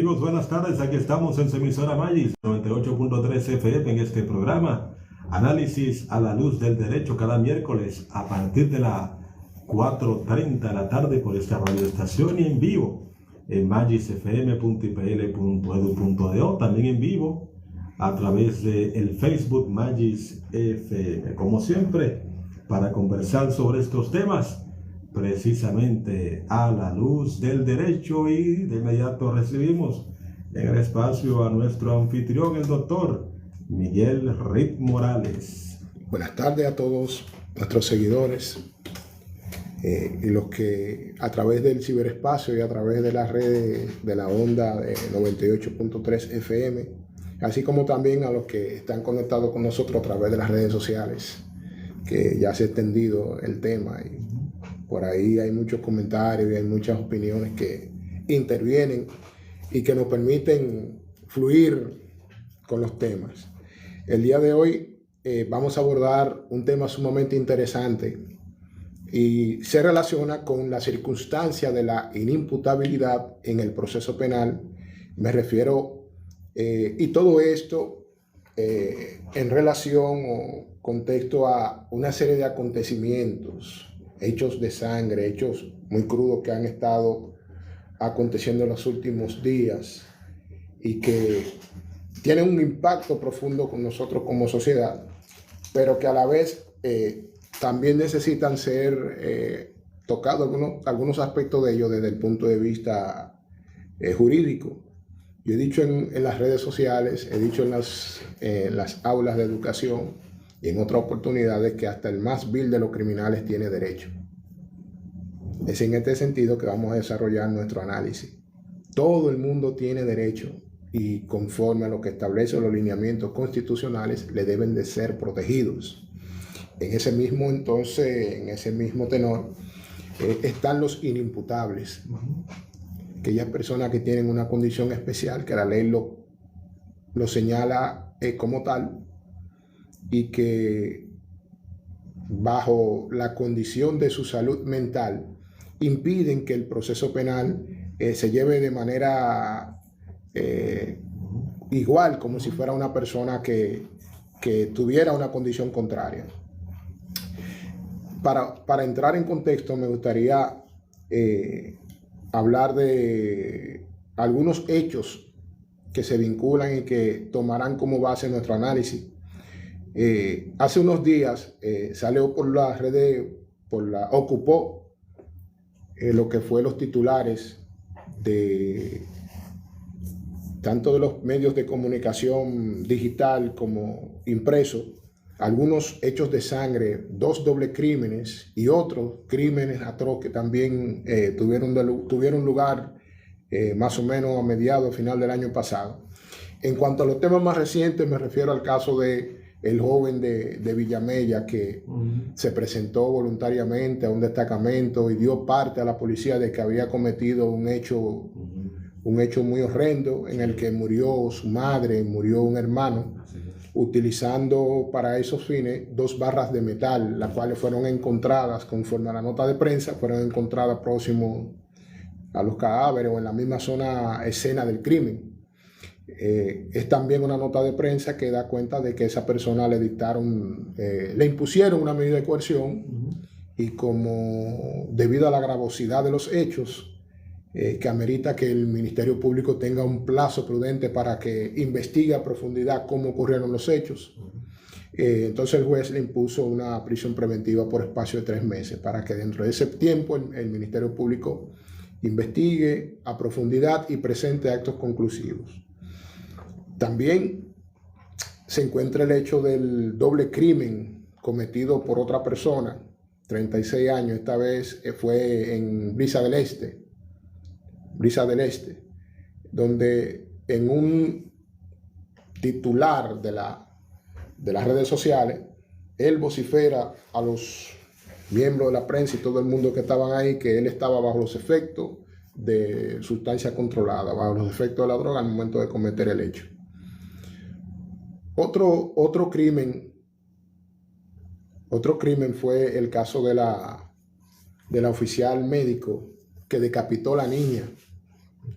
Amigos, buenas tardes. Aquí estamos en su emisora Magis 98.3 FM en este programa Análisis a la Luz del Derecho, cada miércoles a partir de las 4:30 de la tarde por esta radioestación y en vivo en magisfm.ipl.edu.do, también en vivo a través del Facebook Magis FM. Como siempre, para conversar sobre estos temas precisamente a la luz del derecho, y de inmediato recibimos en el espacio a nuestro anfitrión, el doctor Miguel Rick Morales. Buenas tardes a todos nuestros seguidores y los que a través del ciberespacio y a través de las redes de la onda de 98.3 FM, así como también a los que están conectados con nosotros a través de las redes sociales, que ya se ha extendido el tema y por ahí hay muchos comentarios y hay muchas opiniones que intervienen y que nos permiten fluir con los temas. El día de hoy vamos a abordar un tema sumamente interesante y se relaciona con la circunstancia de la inimputabilidad en el proceso penal. Me refiero, y todo esto en relación o contexto a una serie de acontecimientos, hechos de sangre, hechos muy crudos que han estado aconteciendo en los últimos días y que tienen un impacto profundo con nosotros como sociedad, pero que a la vez también necesitan ser tocados algunos aspectos de ellos desde el punto de vista jurídico. Yo he dicho en las redes sociales, he dicho en las aulas de educación y en otras oportunidades que hasta el más vil de los criminales tiene derecho. Es en este sentido que vamos a desarrollar nuestro análisis. Todo el mundo tiene derecho y conforme a lo que establecen los lineamientos constitucionales le deben de ser protegidos. En ese mismo tenor están los inimputables, aquellas personas que tienen una condición especial que la ley lo señala como tal y que bajo la condición de su salud mental impiden que el proceso penal se lleve de manera igual como si fuera una persona que tuviera una condición contraria. Para entrar en contexto me gustaría hablar de algunos hechos que se vinculan y que tomarán como base nuestro análisis. Hace unos días salió por las redes, ocupó lo que fue los titulares de tanto de los medios de comunicación digital como impreso, algunos hechos de sangre, 2 dobles crímenes y otros crímenes atroces que también tuvieron lugar más o menos a mediados, final del año pasado. En cuanto a los temas más recientes, me refiero al caso de el joven de Villamella que se presentó voluntariamente a un destacamento y dio parte a la policía de que había cometido un hecho muy horrendo en el que murió su madre, murió un hermano, utilizando para esos fines 2 barras de metal, las cuales fueron encontradas, conforme a la nota de prensa, fueron encontradas próximo a los cadáveres o en la misma escena del crimen. Es también una nota de prensa que da cuenta de que esa persona le impusieron una medida de coerción y como debido a la gravosidad de los hechos que amerita que el Ministerio Público tenga un plazo prudente para que investigue a profundidad cómo ocurrieron los hechos. Entonces el juez le impuso una prisión preventiva por espacio de 3 meses para que dentro de ese tiempo el Ministerio Público investigue a profundidad y presente actos conclusivos. También se encuentra el hecho del doble crimen cometido por otra persona, 36 años, esta vez fue en Brisa del Este, donde en un titular de las redes sociales, él vocifera a los miembros de la prensa y todo el mundo que estaban ahí que él estaba bajo los efectos de sustancia controlada, bajo los efectos de la droga al momento de cometer el hecho. Otro crimen fue el caso de la oficial médico que decapitó a la niña,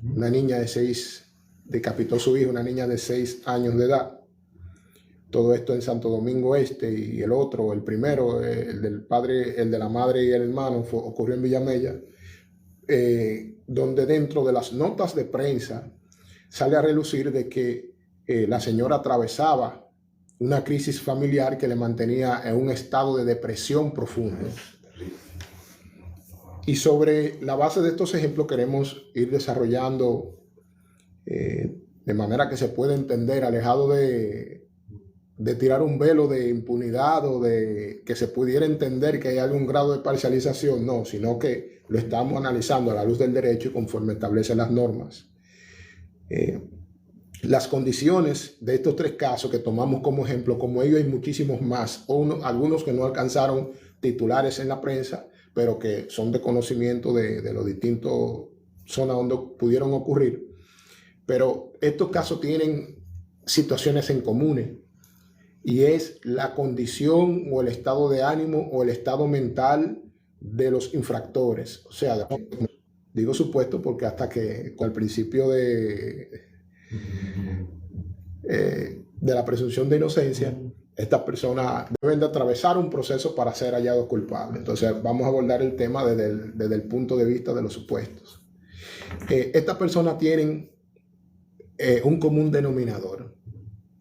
una niña de 6 decapitó a su hija, una niña de 6 años de edad. Todo esto en Santo Domingo Este, y el otro, el primero, el del padre, el de la madre y el hermano, ocurrió en Villamella, donde dentro de las notas de prensa sale a relucir de que la señora atravesaba una crisis familiar que le mantenía en un estado de depresión profunda. Y sobre la base de estos ejemplos queremos ir desarrollando de manera que se pueda entender, alejado de tirar un velo de impunidad o de que se pudiera entender que hay algún grado de parcialización, no, sino que lo estamos analizando a la luz del derecho y conforme establecen las normas. Las condiciones de estos 3 casos que tomamos como ejemplo, como ellos hay muchísimos más, algunos que no alcanzaron titulares en la prensa, pero que son de conocimiento de los distintos zonas donde pudieron ocurrir. Pero estos casos tienen situaciones en común, y es la condición o el estado de ánimo o el estado mental de los infractores. O sea, digo supuesto porque hasta que con el principio de la presunción de inocencia, estas personas deben de atravesar un proceso para ser hallados culpables. Entonces vamos a abordar el tema desde el punto de vista de los supuestos. Estas personas tienen un común denominador,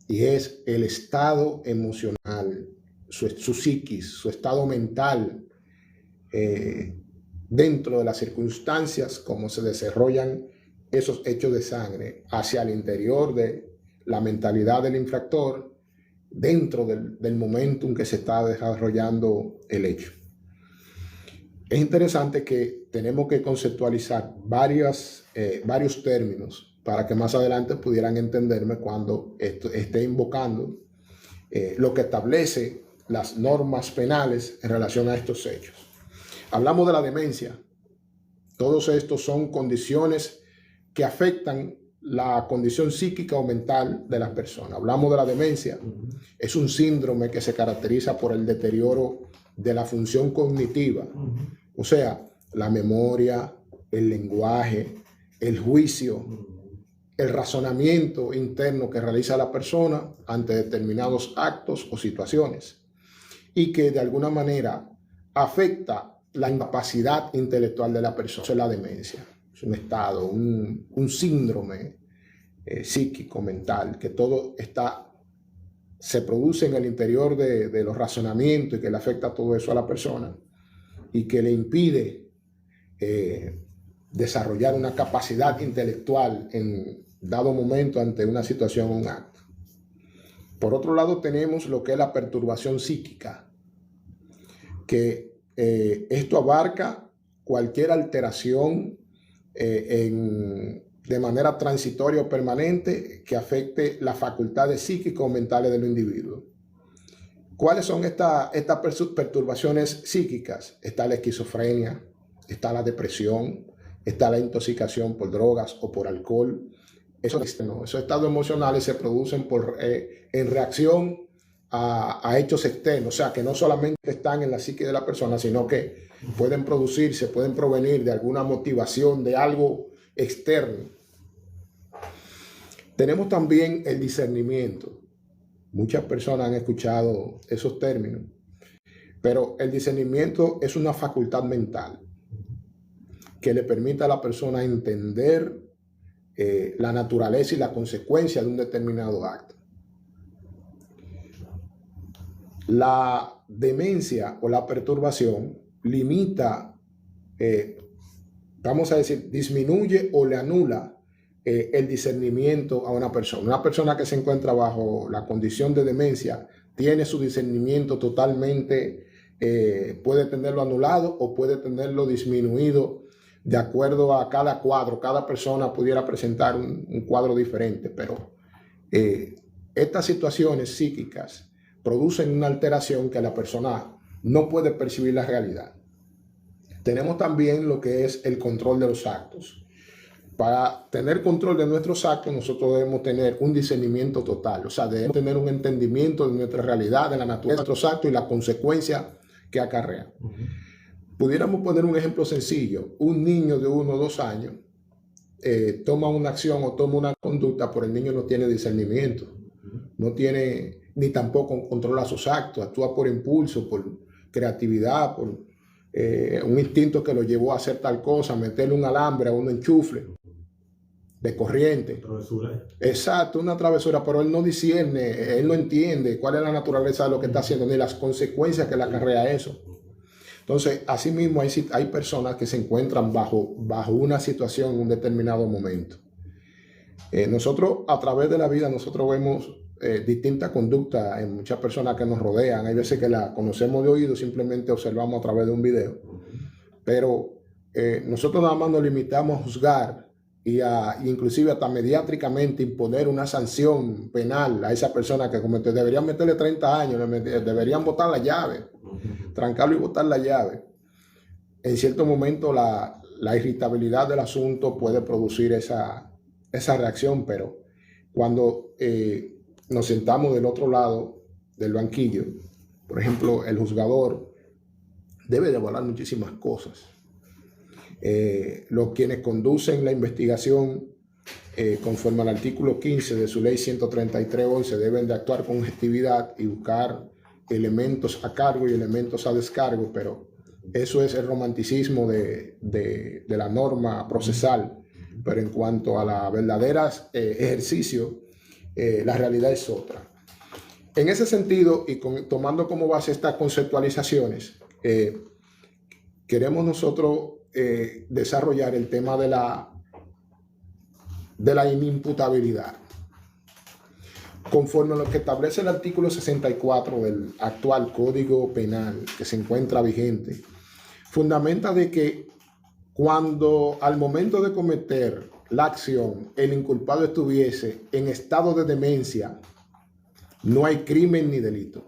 y es el estado emocional, su psiquis, su estado mental, dentro de las circunstancias como se desarrollan esos hechos de sangre hacia el interior de la mentalidad del infractor, dentro del momentum que se está desarrollando el hecho. Es interesante que tenemos que conceptualizar varios términos para que más adelante pudieran entenderme cuando esté invocando lo que establece las normas penales en relación a estos hechos. Hablamos de la demencia. Todos estos son condiciones que afectan la condición psíquica o mental de las personas. Hablamos de la demencia. Es un síndrome que se caracteriza por el deterioro de la función cognitiva, o sea, la memoria, el lenguaje, el juicio, el razonamiento interno que realiza la persona ante determinados actos o situaciones, y que de alguna manera afecta la incapacidad intelectual de la persona. Eso es la demencia. Es un estado, un síndrome psíquico, mental, que todo se produce en el interior de los razonamientos y que le afecta todo eso a la persona y que le impide desarrollar una capacidad intelectual en dado momento ante una situación o un acto. Por otro lado, tenemos lo que es la perturbación psíquica, que esto abarca cualquier alteración de manera transitoria o permanente que afecte las facultades psíquicas o mentales del individuo. ¿Cuáles son estas perturbaciones psíquicas? Está la esquizofrenia, está la depresión, está la intoxicación por drogas o por alcohol. Esos estados emocionales se producen en reacción a hechos externos, o sea, que no solamente están en la psique de la persona, sino que pueden producirse, pueden provenir de alguna motivación, de algo externo. Tenemos también el discernimiento. Muchas personas han escuchado esos términos, pero el discernimiento es una facultad mental que le permite a la persona entender la naturaleza y la consecuencia de un determinado acto. La demencia o la perturbación limita, vamos a decir, disminuye o le anula el discernimiento a una persona. Una persona que se encuentra bajo la condición de demencia tiene su discernimiento totalmente, puede tenerlo anulado o puede tenerlo disminuido de acuerdo a cada cuadro. Cada persona pudiera presentar un cuadro diferente, pero estas situaciones psíquicas producen una alteración que la persona no puede percibir la realidad. Tenemos también lo que es el control de los actos. Para tener control de nuestros actos, nosotros debemos tener un discernimiento total, o sea, debemos tener un entendimiento de nuestra realidad, de la naturaleza de nuestros actos y la consecuencia que acarrean. Pudiéramos poner un ejemplo sencillo. Un niño de 1 o 2 años toma una acción o toma una conducta, pero el niño no tiene discernimiento, no tiene ni tampoco controla sus actos, actúa por impulso, por creatividad, por un instinto que lo llevó a hacer tal cosa, meterle un alambre a un enchufle de corriente. Travesura. Exacto, una travesura, pero él no discierne, él no entiende cuál es la naturaleza de lo que está haciendo, ni las consecuencias que le acarrea eso. Entonces, asimismo, hay personas que se encuentran bajo una situación en un determinado momento. Nosotros, a través de la vida, nosotros vemos distintas conductas en muchas personas que nos rodean. Hay veces que la conocemos de oído, simplemente observamos a través de un video. Pero nosotros nada más nos limitamos a juzgar inclusive hasta mediáticamente imponer una sanción penal a esa persona que cometió. Deberían meterle 30 años, deberían botar la llave, trancarlo y botar la llave. En cierto momento la irritabilidad del asunto puede producir esa reacción, pero cuando nos sentamos del otro lado del banquillo, por ejemplo, el juzgador debe de evaluar muchísimas cosas. Quienes conducen la investigación conforme al artículo 15 de su ley 133.11 deben de actuar con objetividad y buscar elementos a cargo y elementos a descargo, pero eso es el romanticismo de la norma procesal. Pero en cuanto a la verdadera ejercicio, la realidad es otra. En ese sentido, y tomando como base estas conceptualizaciones, queremos nosotros desarrollar el tema de la inimputabilidad. Conforme a lo que establece el artículo 64 del actual Código Penal que se encuentra vigente, fundamenta de que cuando al momento de cometer la acción el inculpado estuviese en estado de demencia, no hay crimen ni delito.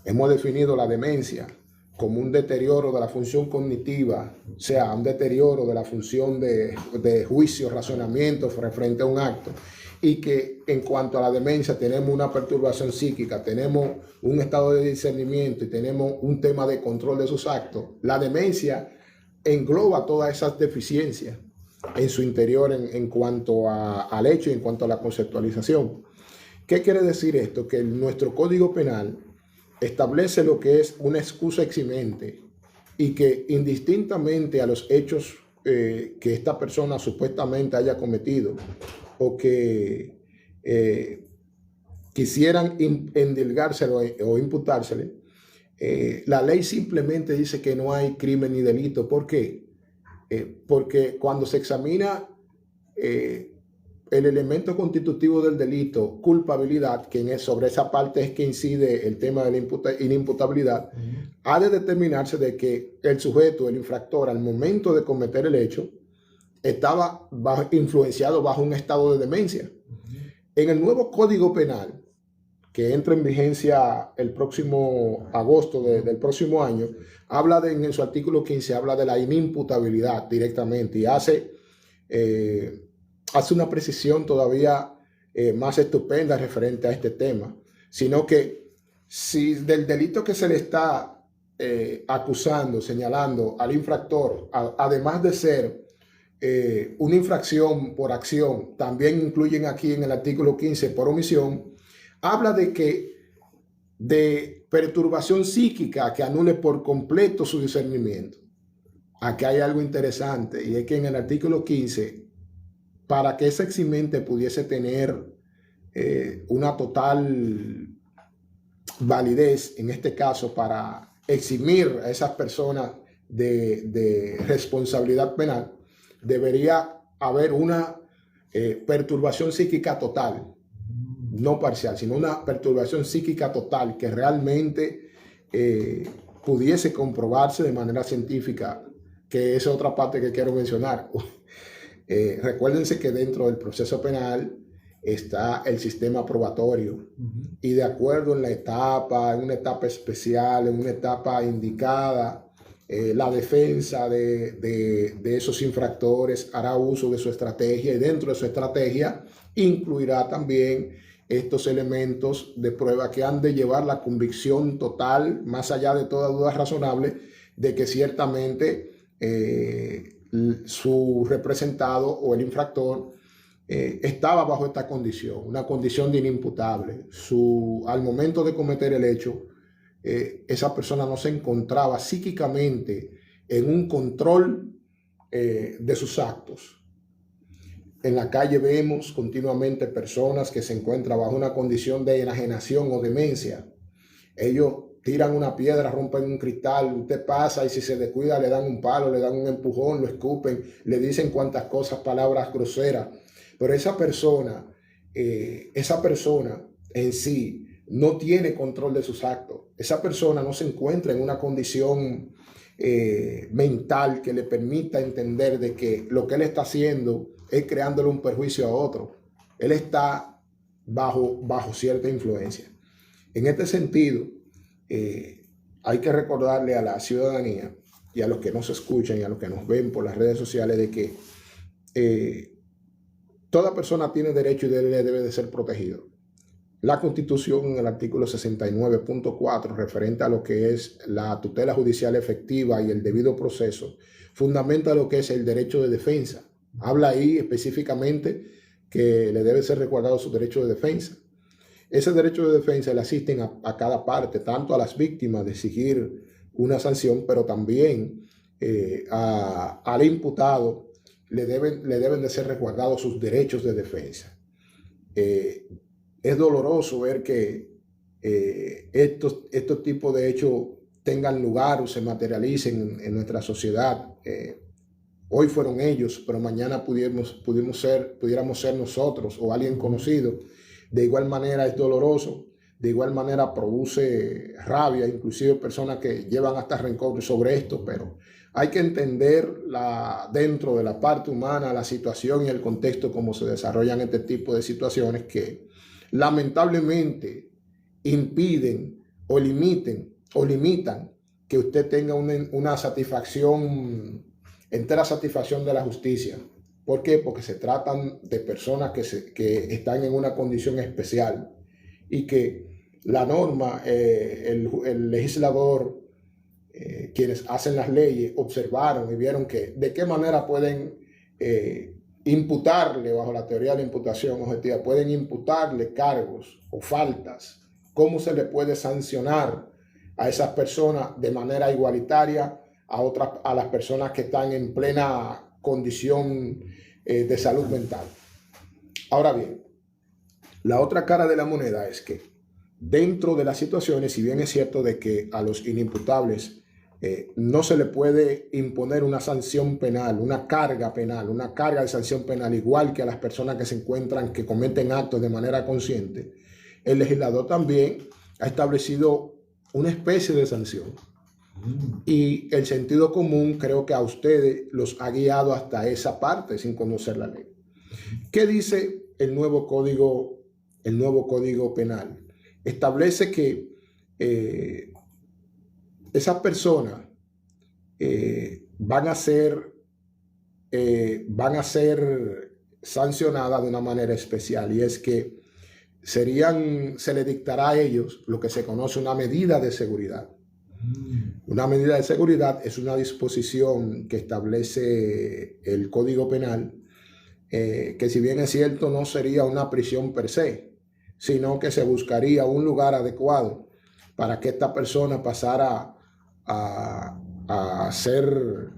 Hemos definido la demencia como un deterioro de la función cognitiva, o sea, un deterioro de la función de juicio, razonamiento frente a un acto, y que en cuanto a la demencia tenemos una perturbación psíquica, tenemos un estado de discernimiento y tenemos un tema de control de sus actos. La demencia engloba todas esas deficiencias en su interior en cuanto al hecho y en cuanto a la conceptualización. ¿Qué quiere decir esto? Que nuestro Código Penal establece lo que es una excusa eximente y que indistintamente a los hechos que esta persona supuestamente haya cometido o que quisieran endilgárselo o imputársele, la ley simplemente dice que no hay crimen ni delito. ¿Por qué? Porque cuando se examina el elemento constitutivo del delito, culpabilidad, que sobre esa parte es que incide el tema de la inimputabilidad, ha de determinarse de que el sujeto, el infractor, al momento de cometer el hecho, estaba influenciado bajo un estado de demencia. En el nuevo Código Penal, que entra en vigencia el próximo agosto del próximo año, habla en su artículo 15, habla de la inimputabilidad directamente y hace una precisión todavía más estupenda referente a este tema, sino que si del delito que se le está acusando, señalando al infractor, además de ser una infracción por acción, también incluyen aquí en el artículo 15 por omisión, habla de perturbación psíquica que anule por completo su discernimiento. Aquí hay algo interesante, y es que en el artículo 15, para que esa eximente pudiese tener una total validez, en este caso para eximir a esas personas de responsabilidad penal, debería haber una perturbación psíquica total, no parcial, sino una perturbación psíquica total que realmente pudiese comprobarse de manera científica, que es otra parte que quiero mencionar. Recuérdense que dentro del proceso penal está el sistema probatorio y de acuerdo en una etapa especial, en una etapa indicada, la defensa de esos infractores hará uso de su estrategia y dentro de su estrategia incluirá también estos elementos de prueba que han de llevar la convicción total, más allá de toda duda razonable, de que ciertamente su representado o el infractor estaba bajo esta condición, una condición de inimputable. Al momento de cometer el hecho, esa persona no se encontraba psíquicamente en un control de sus actos. En la calle vemos continuamente personas que se encuentran bajo una condición de enajenación o demencia. Ellos tiran una piedra, rompen un cristal, usted pasa y si se descuida le dan un palo, le dan un empujón, lo escupen, le dicen cuantas cosas, palabras groseras. Pero esa persona en sí no tiene control de sus actos. Esa persona no se encuentra en una condición mental que le permita entender de que lo que él está haciendo es creándole un perjuicio a otro. Él está bajo cierta influencia. En este sentido, hay que recordarle a la ciudadanía y a los que nos escuchan y a los que nos ven por las redes sociales de que toda persona tiene derecho y debe de ser protegido. La Constitución, en el artículo 69.4, referente a lo que es la tutela judicial efectiva y el debido proceso, fundamenta lo que es el derecho de defensa. Habla ahí específicamente que le debe ser resguardado su derecho de defensa. Ese derecho de defensa le asisten a cada parte, tanto a las víctimas de exigir una sanción, pero también al imputado le deben de ser resguardados sus derechos de defensa. Es doloroso ver que estos tipos de hechos tengan lugar o se materialicen en nuestra sociedad. Hoy fueron ellos, pero mañana pudiéramos ser nosotros o alguien conocido. De igual manera es doloroso, de igual manera produce rabia, inclusive personas que llevan hasta rencor sobre esto, pero hay que entender dentro de la parte humana la situación y el contexto como se desarrollan este tipo de situaciones que lamentablemente impiden o limitan que usted tenga una satisfacción, entera satisfacción de la justicia. ¿Por qué? Porque se tratan de personas que están en una condición especial y que la norma, el legislador, quienes hacen las leyes, observaron y vieron que de qué manera pueden imputarle, bajo la teoría de la imputación objetiva, pueden imputarle cargos o faltas, cómo se le puede sancionar a esas personas de manera igualitaria a las personas que están en plena condición de salud mental. Ahora bien, la otra cara de la moneda es que dentro de las situaciones, si bien es cierto de que a los inimputables no se le puede imponer una sanción penal, una carga de sanción penal, igual que a las personas que se encuentran, que cometen actos de manera consciente, el legislador también ha establecido una especie de sanción. Y el sentido común creo que a ustedes los ha guiado hasta esa parte sin conocer la ley. ¿Qué dice el nuevo código penal? Establece que esas personas van a ser sancionadas de una manera especial, y es que se le dictará a ellos lo que se conoce una medida de seguridad. Una medida de seguridad es una disposición que establece el Código Penal, que si bien es cierto no sería una prisión per se, sino que se buscaría un lugar adecuado para que esta persona pasara a ser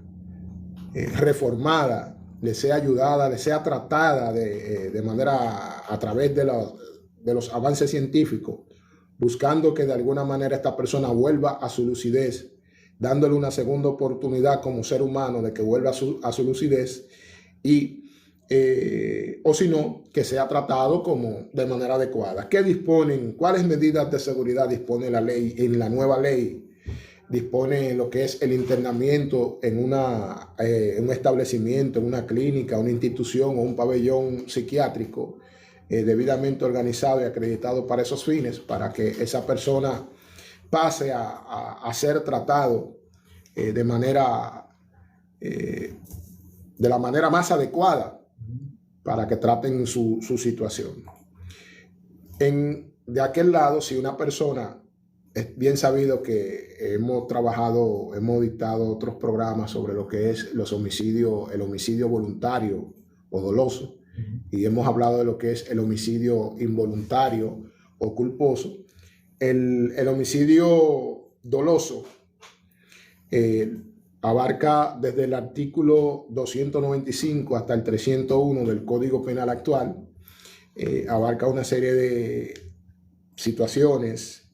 reformada, le sea ayudada, le sea tratada de manera a través de los avances científicos, buscando que de alguna manera esta persona vuelva a su lucidez, dándole una segunda oportunidad como ser humano de que vuelva a su lucidez, y o si no, que sea tratado de manera adecuada. ¿Cuáles medidas de seguridad dispone la ley? En la nueva ley dispone lo que es el internamiento en un establecimiento, en una clínica, una institución o un pabellón psiquiátrico debidamente organizado y acreditado para esos fines, para que esa persona pase a ser tratado de la manera más adecuada para que traten su situación. De aquel lado, si una persona es bien sabido que hemos dictado otros programas sobre lo que es el homicidio voluntario o doloso, y hemos hablado de lo que es el homicidio involuntario o culposo. El homicidio doloso abarca desde el artículo 295 hasta el 301 del Código Penal actual. Abarca una serie de situaciones,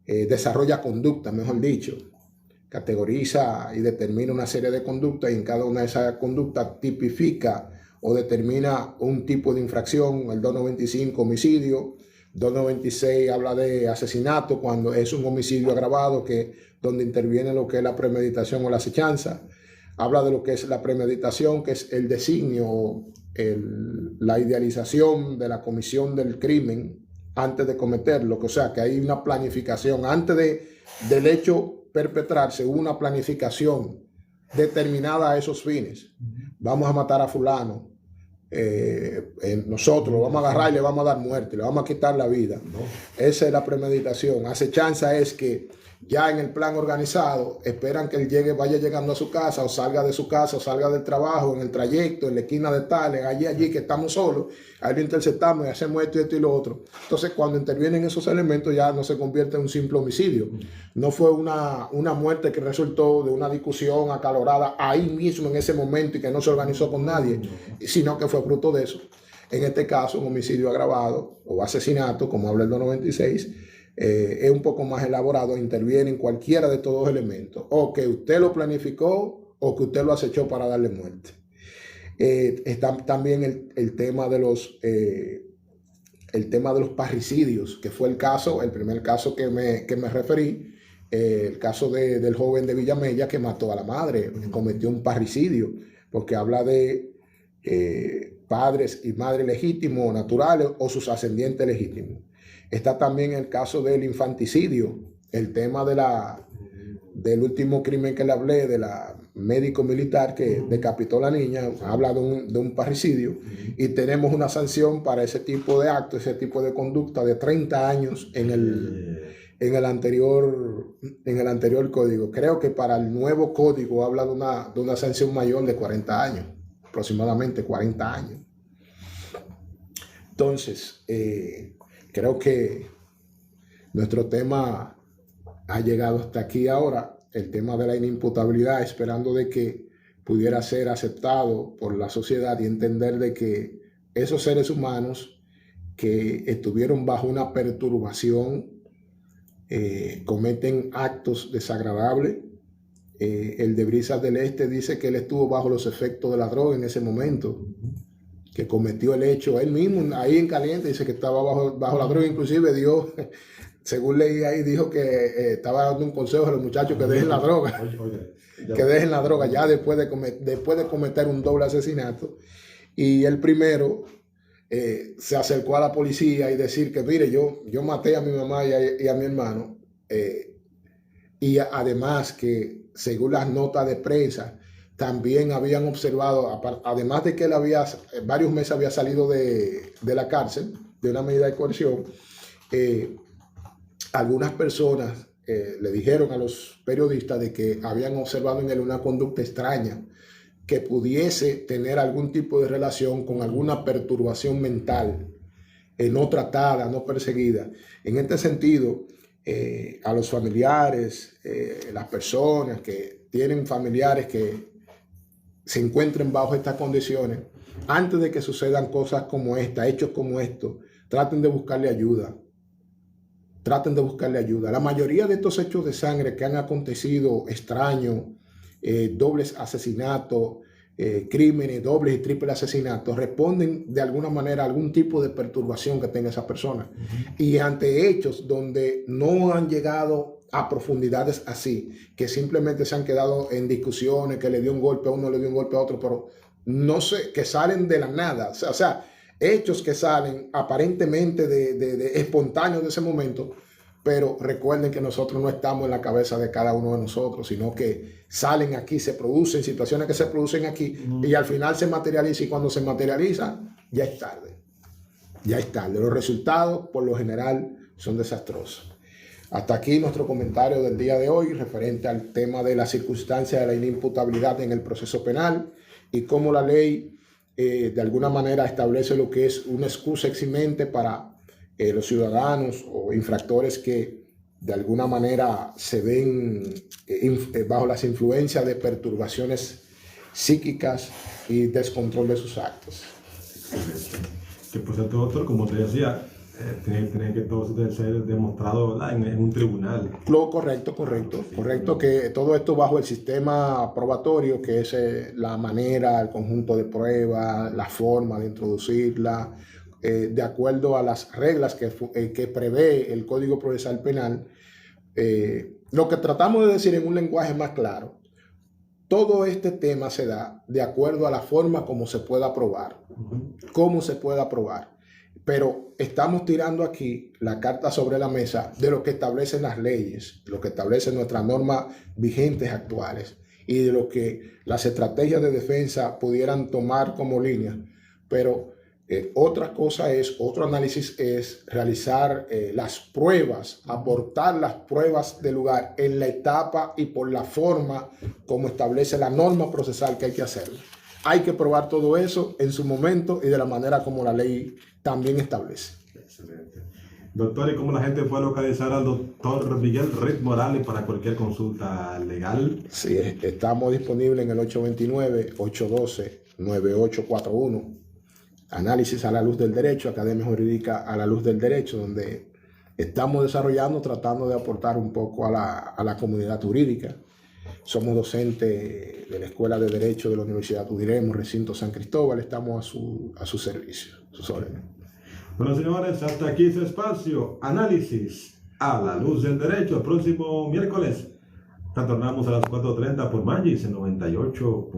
desarrolla conducta, mejor dicho, categoriza y determina una serie de conductas, y en cada una de esas conductas tipifica o determina un tipo de infracción. El 295, homicidio. 296 habla de asesinato, cuando es un homicidio agravado, donde interviene lo que es la premeditación o la acechanza. Habla de lo que es la premeditación, que es el designio, la idealización de la comisión del crimen antes de cometerlo, o sea, que hay una planificación. Antes del hecho perpetrarse, hubo una planificación determinada a esos fines. Vamos a matar a fulano, nosotros lo vamos a agarrar y le vamos a dar muerte, le vamos a quitar la vida. Esa es la premeditación. Acechanza es que ya en el plan organizado esperan que él vaya llegando a su casa, o salga de su casa, o salga del trabajo, en el trayecto, en la esquina de tal, allí que estamos solos, ahí lo interceptamos y hacemos esto y lo otro. Entonces, cuando intervienen esos elementos, ya no se convierte en un simple homicidio. No fue una muerte que resultó de una discusión acalorada ahí mismo en ese momento y que no se organizó con nadie, sino que fue fruto de eso. En este caso, un homicidio agravado o asesinato, como habla el 296, es un poco más elaborado, interviene en cualquiera de estos dos elementos, o que usted lo planificó o que usted lo acechó para darle muerte. Está también el tema de los parricidios, que fue el primer caso que me referí, el caso del joven de Villamella que mató a la madre, cometió un parricidio, porque habla de padres y madres legítimos, naturales, o sus ascendientes legítimos. Está también el caso del infanticidio, el tema del último crimen que le hablé, de la médico militar que decapitó a la niña. Habla de un parricidio, y tenemos una sanción para ese tipo de acto, ese tipo de conducta, de 30 años en el anterior código. Creo que para el nuevo código habla de una sanción mayor de 40 años, aproximadamente 40 años. Entonces, creo que nuestro tema ha llegado hasta aquí ahora, el tema de la inimputabilidad, esperando de que pudiera ser aceptado por la sociedad y entender de que esos seres humanos que estuvieron bajo una perturbación cometen actos desagradables. El de Brisas del Este dice que él estuvo bajo los efectos de la droga en ese momento, que cometió el hecho él mismo ahí en caliente. Dice que estaba bajo la droga, inclusive dio, según leí ahí, dijo que estaba dando un consejo a los muchachos que dejen la droga, que dejen la droga ya después de cometer un doble asesinato. Y el primero se acercó a la policía y decir que mire, yo maté a mi mamá y a mi hermano, y además que según las notas de prensa también habían observado, además de que él varios meses había salido de la cárcel, de una medida de coerción, algunas personas le dijeron a los periodistas de que habían observado en él una conducta extraña que pudiese tener algún tipo de relación con alguna perturbación mental, no tratada, no perseguida. En este sentido, a los familiares, las personas que tienen familiares que se encuentren bajo estas condiciones, antes de que sucedan cosas como esta, hechos como estos, traten de buscarle ayuda. Traten de buscarle ayuda. La mayoría de estos hechos de sangre que han acontecido extraños, dobles asesinatos, crímenes, dobles y triples asesinatos, responden de alguna manera a algún tipo de perturbación que tenga esa persona. Y ante hechos donde no han llegado a profundidades así, que simplemente se han quedado en discusiones, que le dio un golpe a uno, le dio un golpe a otro, pero no sé, que salen de la nada. O sea, hechos que salen aparentemente de espontáneos de ese momento, pero recuerden que nosotros no estamos en la cabeza de cada uno de nosotros, sino que salen aquí, se producen situaciones que se producen aquí, y al final se materializa, y cuando se materializa ya es tarde. Ya es tarde. Los resultados por lo general son desastrosos. Hasta aquí nuestro comentario del día de hoy referente al tema de la circunstancia de la inimputabilidad en el proceso penal y cómo la ley de alguna manera establece lo que es una excusa eximente para los ciudadanos o infractores que de alguna manera se ven bajo las influencias de perturbaciones psíquicas y descontrol de sus actos. Que por cierto, doctor, como te decía, tiene que todo ser demostrado, ¿verdad?, en un tribunal. Correcto, que todo esto bajo el sistema probatorio, que es la manera, el conjunto de pruebas, la forma de introducirla, de acuerdo a las reglas que prevé el Código Procesal Penal. Lo que tratamos de decir en un lenguaje más claro, todo este tema se da de acuerdo a la forma como se pueda aprobar, pero estamos tirando aquí la carta sobre la mesa de lo que establecen las leyes, lo que establecen nuestras normas vigentes actuales y de lo que las estrategias de defensa pudieran tomar como línea. Pero otro análisis es realizar las pruebas, aportar las pruebas del lugar en la etapa y por la forma como establece la norma procesal que hay que hacerlo. Hay que probar todo eso en su momento y de la manera como la ley también establece. Excelente. Doctor, ¿y cómo la gente puede localizar al doctor Miguel Riz Morales para cualquier consulta legal? Sí, estamos disponibles en el 829-812-9841. Análisis a la luz del derecho, Academia Jurídica a la luz del derecho, donde estamos desarrollando, tratando de aportar un poco a la comunidad jurídica. Somos docentes de la Escuela de Derecho de la Universidad Udiremos, Recinto San Cristóbal. Estamos a su servicio, a sus órdenes. Bueno, señores, hasta aquí su espacio, Análisis a la luz del derecho. El próximo miércoles retornamos a las 4:30 por Magis en 98.